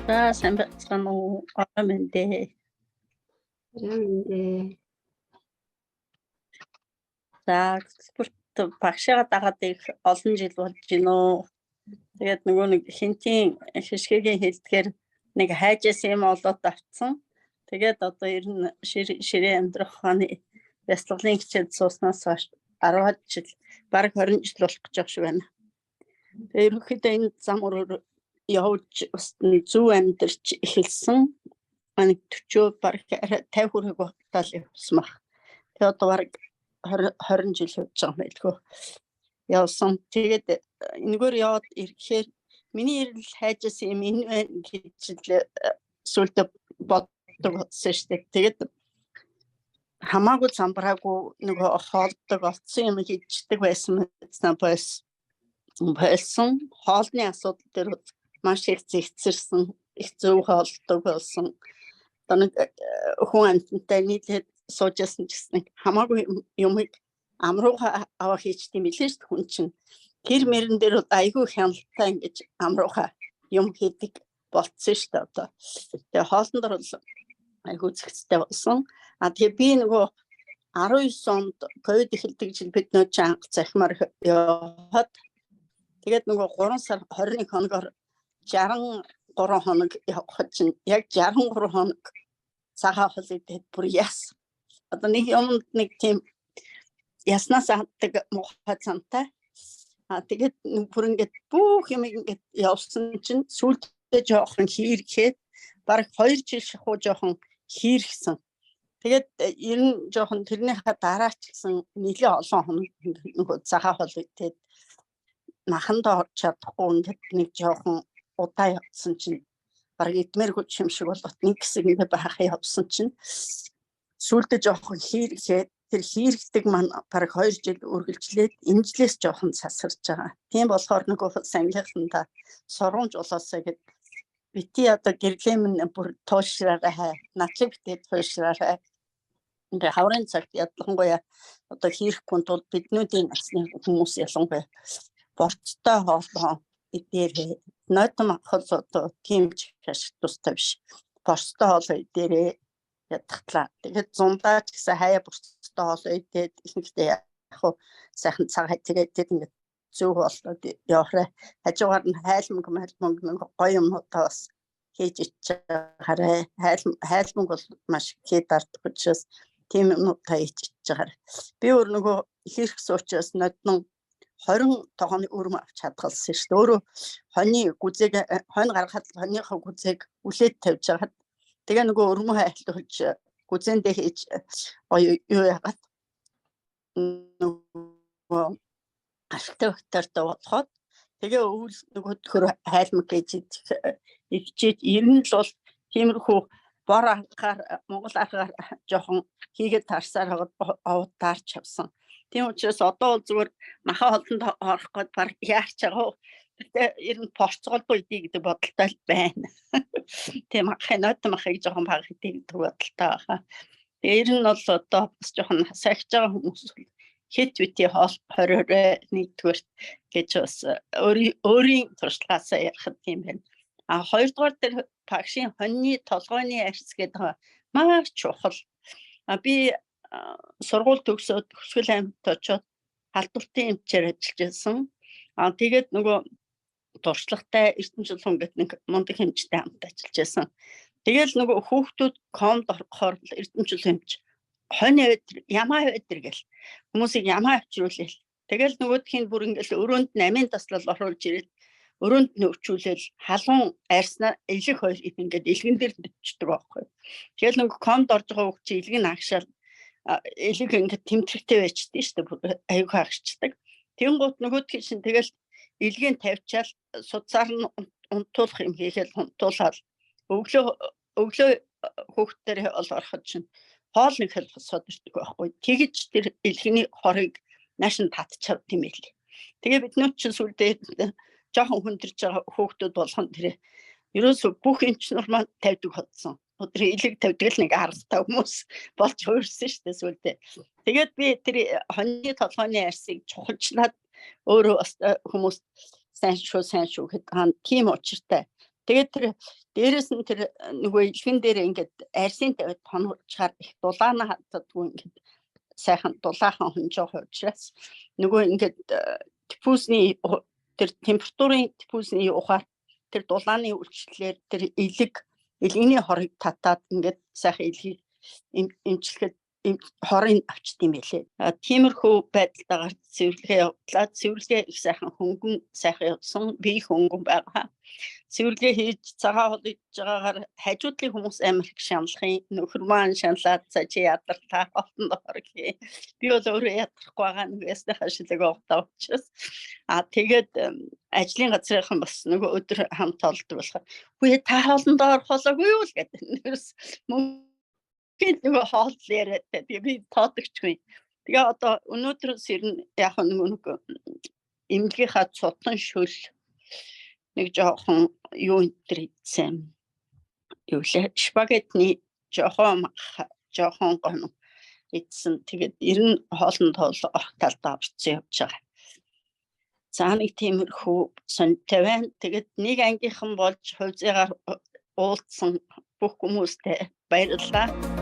За сайн байна уу? Амэндээ. За спорт багшаа дагаад их олон жил болж гинөө. Тэгээд нөгөө нэг хинтийн шишгэгийн хэлдгээр нэг хайжээс юм олоод авцсан. Тэгээд одоо ер нь ширээ амьдрах хааны бяцлаглалын хичээл сууснаас хойш 10 жил, бараг 20 жил болох гэж шиг байна. Тэгээд ерөнхийдөө энэ зам руу явж зөв амьдарч эхэлсэн. Нэг 40 бараг 50 хүрэх багтаал явсмах. Тэгээд одоо бараг 20 жил явж байгаа юм байлгүй. Явсан. Тэгээд энэгээр яваад ирэхээр миний ирэл хайжаас юм энэ байна гэж л сүлдө боддог болсон шүү дээ. Тэгээд хамаагүй замбраагүй нөгөө хоолдог олцсон юм хийждэг байсан байсан. Хоолны асуудал дээр маш их зэгцэрсэн, их зөв хоолдог болсон. Одоо нэг хүн амьтантай нийлээд суужсэн ч гэсэн хамаагүй юмыг амрууга аваа хийчтэй мэлээ шүү хүн чинь. Гэр мөрөн дээр айгүй хяналттай ингэж амрууга юм хийдэг болцсон шүү дээ одоо. Тэгээ хоолн дор бол айгүй зэгцтэй болсон. Тэгээ би нөгөө 19 онд ковид эхэлдэг жил бид нөө анх захимаар яваад тэгээд нөгөө 3 сар 21 хоногор 63 хоног явах чинь яг 63 хоног цагаан хол идээд бүр яс. Одоо нэг юмд нэг тийм яснаас хатдаг мохоо цантай. Тэгээд бүр ингээд бүх юм ингээд явсан чинь сүүлдээ жоохон хийргээд бараг 2 жил шахуу жоохон хийргсэн. Тэгээд ер нь жоохон тэрнийхээ дараа ч гэсэн нэлээд олон хоног нөгөө цагаан хол идээд нахандаа орж чадахгүй ингээд нэг жоохон удаа явсан чинь бараг эдмэргүй юм шиг болоод нэг хэсэг ингээд байхаа явсан чинь сүүлдээ жоохон хийргээд тэр хийргдэг маань бараг 2 жил үргэлжлээд энэ жилээс жоохон сасарч байгаа. Тийм болохоор нөгөө сангийнханда сургуунж болоосаа гэд бити одоо гэрлэм бүр туушраарай. Начлаг битээд туушраарай. Ингээ хаврын цагт ялангуяа одоо хийхгүй тул биднүүдийн насны хүмүүс ялангуяа борцтой хоолоо идээрээ. Нойтон хол одоо тийм ч ашиг тустай биш. Борцтой хоолоо идээрээ ядахлаа. Тэгээд зундаа ч гэсэн хаяа борцтой хоолоо идээд ихэнхдээ яг сайхан цаг тэгээд ингээд зөв болоод яваарай. Хажуугаар нь хайлмаг гоё юмудаа бас хийж ичээрэй. Хайлмаг бол маш хэд дарддаг учраас тийм юмудаа хийж ичээрэй. Би өөр нөгөө хэрэг суучаас нодон 20 тогооны өрөм авч чадгалсан шүү дээ. Өөрөө хоньны гүзээг хонь гаргахад хоньныхоо гүзээг үлээд тавьж байгаа. Тэгээ нөгөө өрмөө айлтуулж гүзэндээ хийж гоё юу яагаад нөгөө алтай бактériатай болоход тэгээ өвөл нөгөө төхөр хайлмаг гэж ичээд ер нь л бол тиймэрхүү бор анхаар Монгол аргаар жоохон хийгээд тарсаар аваад таарч авсан. Тийм учраас одоо бол зүгээр махаа холдонд орох гээд баг яарч байгаа. Гэтэ ер нь порцголгүй идэх гэдэг бодолтой байна. Тийм ханаад махыг жоохон баг идэх гэдэг бодолтой байгаа. Ер нь бол одоо бас жоохон сахиж байгаа хүмүүс хэд бити хоол 20 нэгдүгээр гэж бас өөрийн туршлагаасаа ярих тийм байна. Хоёрдугаар дээр багшийн хоньны толгойн арьс гэдэг маш чухал. Би сургууль төгсөөд Хөсгөл аймагт очиод халдвартын эмчээр ажиллаж байсан. Тэгээд нөгөө туршлагатай Эрдэнэ чулуун гэдэг нэг мундаг хэмжтэй хамт ажиллаж байсан. Тэгэл нөгөө хүүхдүүд комд орохоор Эрдэнэ чулуун эмч хонь өдөр ямаа өдөр гэл хүмүүсийг ямаа авчруулъя. Тэгэл нөгөөдхийн бүр ингээл өрөөнд 8 таслал оруулж ирээд өрөөнд нь өвчүүлэл халуун арьснаа элэг хоёр ингээд элгэн дээр дэвчдэг байхгүй. Тэгэл нөгөө комд орж байгаа хүүхд чи элэг нь агшаал элэг ингээд тэмцэгтэй байчдээ шүү дээ. Аюу хаагчдаг. Тэнгуут нөгөөдхийн чинь тэгэл элгийн тавьчаал судсаар нь унтуулах юм хийгээл унтуулаад өглөө хүүхдээр бол ороход чинь хоол нэг хэл босоод ирдэг байхгүй. Тэгэж тэр элгэний хорыг нааш нь татчихав тийм ээ. Тэгээ бид нөт чинь сүлдээ жоохон хүндэрж байгаа хүүхдүүд болгон тэр ерөөсөө бүх эмчнэр маань тавьдаг болсон. Өдөр элэг тавьдаг л нэг 10 хүмүүс болж хуурсан шүү дээ сүлдээ. Тэгээд би тэр хоньны толгойн арьсыг чухалчлаад өөрөө бас хүмүүс сайн шүү гэхэд тийм учиртай Тэгээд тэр дээрэс нь тэр нөгөө илхэн дээр ингээд арсын тавиад тончаар их дулаана хатдаггүй ингээд сайхан дулаахан хонжоо хуучраас нөгөө ингээд диффузний тэр температурын диффузний ухаар тэр дулааны үйлчлэлээр тэр элгийн хорыг татаад ингээд сайхан элгийг эмчлэхэд хорыг авчт юм байлээ. Тиймэрхүү байдалтайгаар цэвэрлэгээ явуулаад цэвэрлэгээ их сайхан хөнгөн сайхан явсан би хөнгөн байгаа. Цэвэрлэгээ хийж цагаан хол идж байгаагаар хажуудлын хүмүүс амар их шаналхын нөхөр маань шаналаад за чи ядарлаа холтон доор гээ. Би бол өөрөө ядрахгүй байгаа нүгээс хашилэг явахтаа учраас тэгээд ажлын газрынхан бас нөгөө өдөр хамт олдог болохоор үгүй та холтон доор холоогүй юу л гэдэг нэрс нөгөө хоол яриад тэгээ би тоодогчгүй. Тэгээ одоо өнөөдрөөс ирнэ яг нэг эмнэлгийнхаа цутан шөл нэг жоохон юу энэ идсэн. Юу лээ спагетни жоохон гон идсэн. Тэгээд ирнэ хоолнд талдаа орцсон явж байгаа. За нэг тиймэрхүү сонтой байна. Тэгээд нэг ангийнхан болж хувьцаагаар уулзсан бүх хүмүүстээ баярлалаа.